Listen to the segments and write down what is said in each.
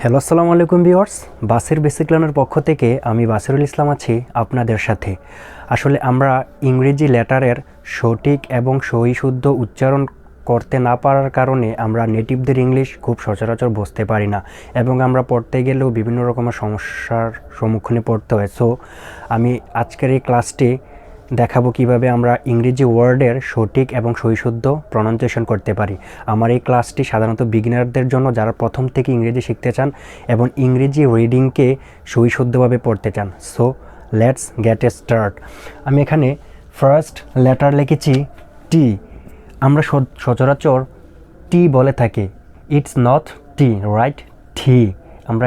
Hello, আসসালামু আলাইকুম viewers. বাসের বেসিক লার্নের পক্ষ থেকে আমি বাসিরুল ইসলাম আছি আপনাদের সাথে। আসলে আমরা ইংরেজি লেটারের সঠিক এবং সহিশুদ্ধ উচ্চারণ করতে না পারার কারণে আমরা নেটিভদের ইংলিশ খুব সচরাচর বুঝতে পারি না এবং আমরা পড়তে গেলেও বিভিন্ন রকমের সমস্যার সম্মুখীনে পড়তে হয়। সো আমি আজকের এই ক্লাসটি দেখাবো কিভাবে আমরা ইংরেজি ওয়ার্ডের সঠিক এবং সহিশুদ্ধ প্রনাউন্সিয়েশন করতে পারি। আমার এই ক্লাসটি সাধারণত বিগিনারদের জন্য, যারা প্রথম থেকে ইংরেজি শিখতে চান এবং ইংরেজি রিডিংকে সহিশুদ্ধভাবে পড়তে চান। So let's get A start. আমি এখানে ফার্স্ট লেটার লিখেছি টি। আমরা সচরাচর টি বলে থাকি, ইটস নট টি, রাইট? টি। আমরা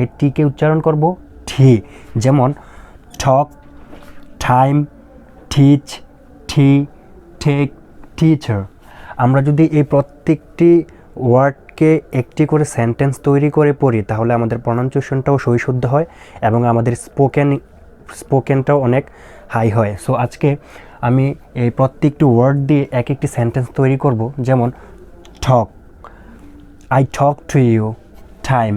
এই টিকে উচ্চারণ করব টি। যেমন টক, টাইম, টিচ, টি, টেক, টিচার। আমরা যদি এই প্রত্যেকটি ওয়ার্ডকে একটি করে সেন্টেন্স তৈরি করে পড়ি তাহলে আমাদের প্রনাউন্সিয়েশনটাও সহিশুদ্ধ হয় এবং আমাদের স্পোকেনটাও অনেক হাই হয়। সো আজকে আমি এই প্রত্যেকটি ওয়ার্ড দিয়ে এক একটি সেন্টেন্স তৈরি করব। যেমন talk, I talk to you. Time,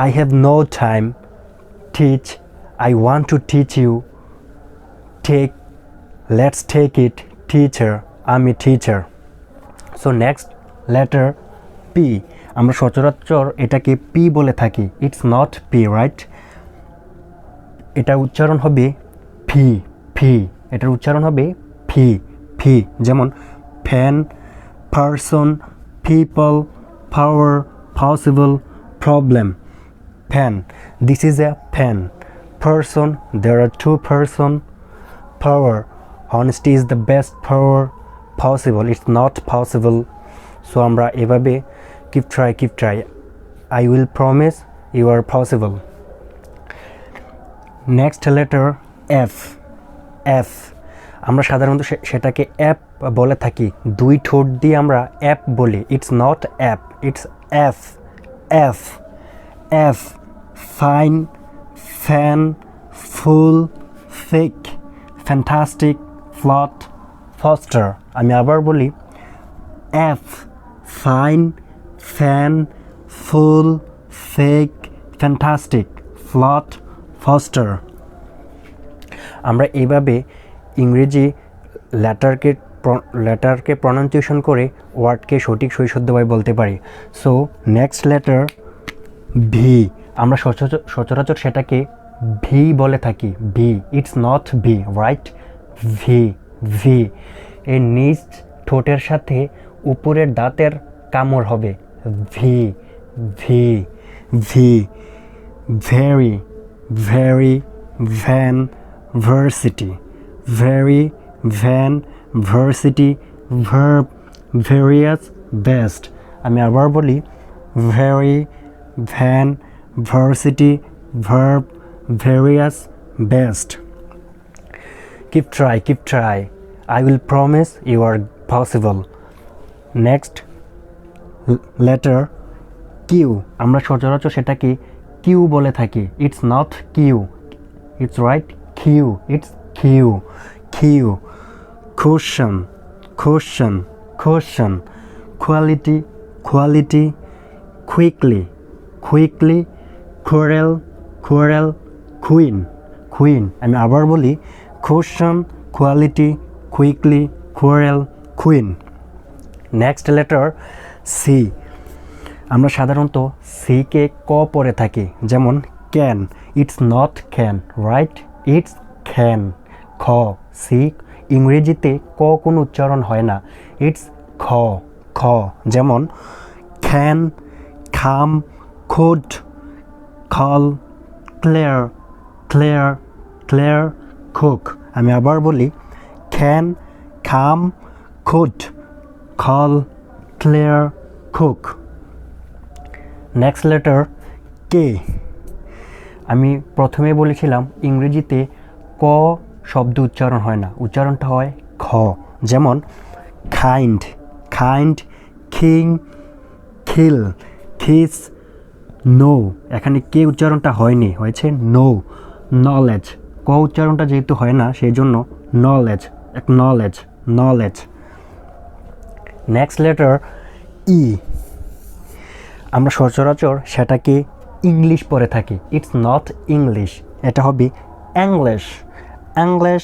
I have no time. Teach, I want to teach you. Take, let's take it. Teacher, I'm a teacher. So next letter P. আমরা সচরাচর এটাকে P বলে থাকি, it's not P, right? এটা উচ্চারণ হবে P, P। এটার উচ্চারণ হবে P, P। যেমন pen, person, people, power, possible, problem. Pen, this is a pen. Person, there are two person. Power, honesty is the best power. Possible, it's not possible. So আমরা এভাবে keep try. I will promise you are possible. Next letter F. F, আমরা সাধারণত সেটাকে app বলে থাকি, দুই ঠোঁট দিয়ে আমরা অ্যাপ বলি। It's not app, it's F. F, F, fine, fan, full, thick, fantastic, flot, foster. আমি আবার বলি, F, fine, fan, full, thick, fantastic, flot, foster. আমরা এইভাবে ইংরেজি লেটারকে প্রনাউন্সিয়েশন করে ওয়ার্ডকে সঠিক সহিশুদ্ধভাবে বলতে পারি। So next letter V. আমরা সচরাচর সেটাকে ভি বলে থাকি, V. It's not V, right? V, V. এর নিচ ঠোঁটের সাথে উপরের দাঁতের কামড় হবে, V, V, V. Very, very, van, varsity. Very, van, varsity, verb, various, best. আমি আবার বলি, very, van, varsity, verb, various, best. Keep try. I will promise you are possible. Next letter Q. আমরা সচরাচর সেটাকে Q বলে থাকি, it's not Q, it's right? Q, it's Q. Q, cushion, cushion, cushion. Quality, quality, quickly, quickly, quarrel, quarrel, queen, queen. আমি আবার বলি, cushion, quality, quickly, quarrel, queen. Next letter C. আমরা সাধারণত সি কে ক পড়ে থাকি, যেমন can, it's not can, right? It's can. খ, সি। ইংরেজিতে ক কোনো উচ্চারণ হয় না, ইটস খ, খ। যেমন can, calm, could, call, clear, clear, clear, cook. আমি আবার বলি, can, calm, could, call, clear, cook. Next letter K. আমি প্রথমে বলেছিলাম ইংরেজিতে ক শব্দ উচ্চারণ হয় না, উচ্চারণটা হয় খ। যেমন কাইন্ড, কাইন্ড, কিং, কিল, কিস, নো। এখানে কে উচ্চারণটা হয়নি, হয়েছে নো। নলেজ, ক উচ্চারণটা যেহেতু হয় না সেই জন্য knowledge, acknowledge, knowledge. Next letter ই। আমরা সচরাচর সেটাকে ইংলিশ পড়ে থাকি। ইটস নট ইংলিশ, এটা হবে English, English,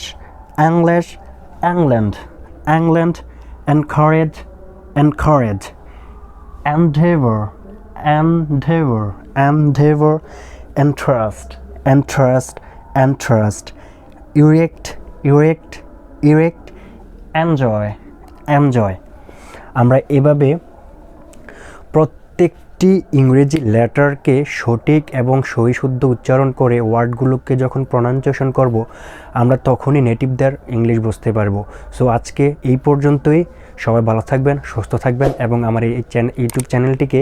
English, England, England, encourage, encourage, endeavor, endeavor, endeavor, interest, interest, interest, erect, erect, erect, enjoy, enjoy. আমরা এভাবে প্রত্যেকটি ইংরেজি লেটারকে সঠিক এবং সহিশুদ্ধ উচ্চারণ করে ওয়ার্ডগুলোকে যখন প্রনাউন্সিয়েশন করব, আমরা তখনই নেটিভদের ইংলিশ বুঝতে পারবো। সো আজকে এই পর্যন্তই। সবাই ভালো থাকবেন, সুস্থ থাকবেন এবং আমার এই ইউটিউব চ্যানেলটিকে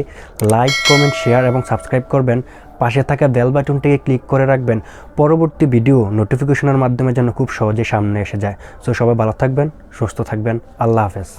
লাইক, কমেন্ট, শেয়ার এবং সাবস্ক্রাইব করবেন। পাশে থাকা বেল বাটনটিকে ক্লিক করে রাখবেন, পরবর্তী ভিডিও নোটিফিকেশনের মাধ্যমে যেন খুব সহজে সামনে এসে যায়। সো সবাই ভালো থাকবেন, সুস্থ থাকবেন। আল্লাহ হাফেজ।